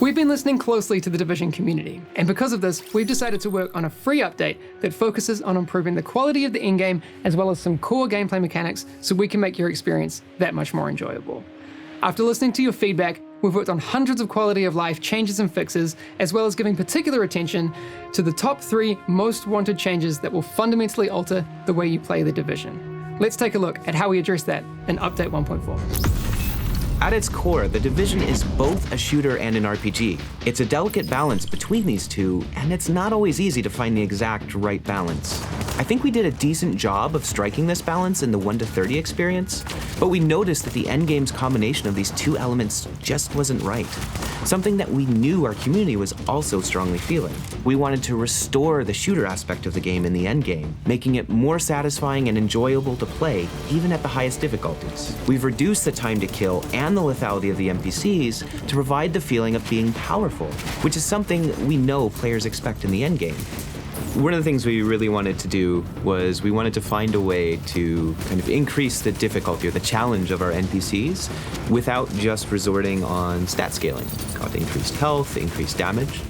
We've been listening closely to the Division community, and because of this, we've decided to work on a free update that focuses on improving the quality of the in-game as well as some core gameplay mechanics so we can make your experience that much more enjoyable. After listening to your feedback, we've worked on hundreds of quality of life changes and fixes, as well as giving particular attention to the top 3 most wanted changes that will fundamentally alter the way you play the Division. Let's take a look at how we address that in Update 1.4. At its core, The Division is both a shooter and an RPG. It's a delicate balance between these two, and it's not always easy to find the exact right balance. I think we did a decent job of striking this balance in the 1 to 30 experience, but we noticed that the endgame's combination of these two elements just wasn't right. Something that we knew our community was also strongly feeling. We wanted to restore the shooter aspect of the game in the endgame, making it more satisfying and enjoyable to play, even at the highest difficulties. We've reduced the time to kill and the lethality of the NPCs to provide the feeling of being powerful, which is something we know players expect in the endgame. One of the things we really wanted to do was we wanted to find a way to kind of increase the difficulty or the challenge of our NPCs without just resorting on stat scaling. Got increased health, increased damage.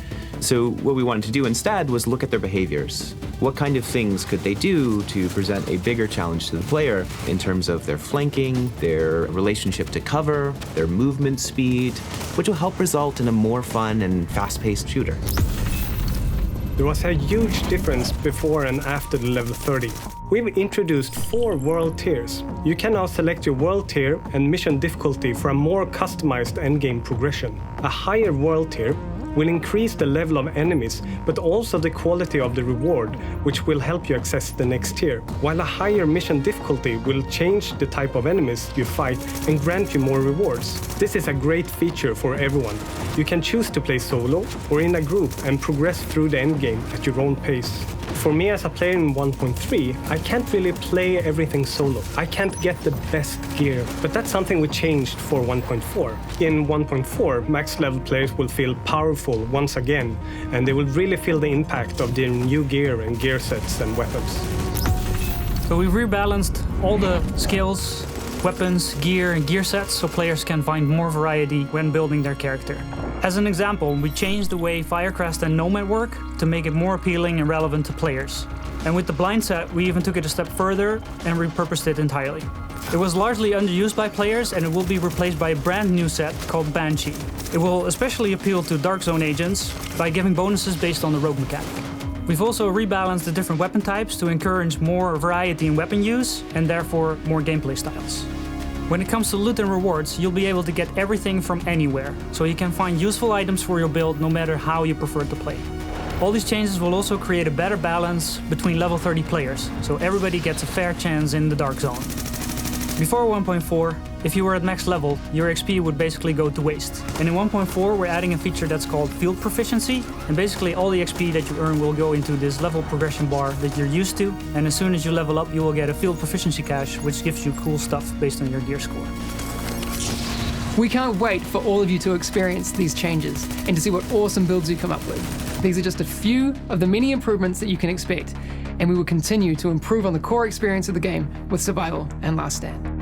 So what we wanted to do instead was look at their behaviors. What kind of things could they do to present a bigger challenge to the player in terms of their flanking, their relationship to cover, their movement speed, which will help result in a more fun and fast-paced shooter. There was a huge difference before and after the level 30. We've introduced 4 world tiers. You can now select your world tier and mission difficulty for a more customized endgame progression. A higher world tier will increase the level of enemies, but also the quality of the reward, which will help you access the next tier. While a higher mission difficulty will change the type of enemies you fight and grant you more rewards. This is a great feature for everyone. You can choose to play solo or in a group and progress through the endgame at your own pace. For me as a player in 1.3, I can't really play everything solo. I can't get the best gear, but that's something we changed for 1.4. In 1.4, max level players will feel powerful once again, and they will really feel the impact of their new gear and gear sets and weapons. So we've rebalanced all the skills, weapons, gear, and gear sets so players can find more variety when building their character. As an example, we changed the way Firecrest and Nomad work to make it more appealing and relevant to players. And with the blind set, we even took it a step further and repurposed it entirely. It was largely underused by players, and it will be replaced by a brand new set called Banshee. It will especially appeal to Dark Zone agents by giving bonuses based on the rogue mechanic. We've also rebalanced the different weapon types to encourage more variety in weapon use and therefore more gameplay styles. When it comes to loot and rewards, you'll be able to get everything from anywhere, so you can find useful items for your build no matter how you prefer to play. All these changes will also create a better balance between level 30 players, so everybody gets a fair chance in the Dark Zone. Before 1.4, if you were at max level, your XP would basically go to waste. And in 1.4, we're adding a feature that's called Field Proficiency, and basically all the XP that you earn will go into this level progression bar that you're used to, and as soon as you level up, you will get a Field Proficiency cache, which gives you cool stuff based on your gear score. We can't wait for all of you to experience these changes and to see what awesome builds you come up with. These are just a few of the many improvements that you can expect, and we will continue to improve on the core experience of the game with Survival and Last Stand.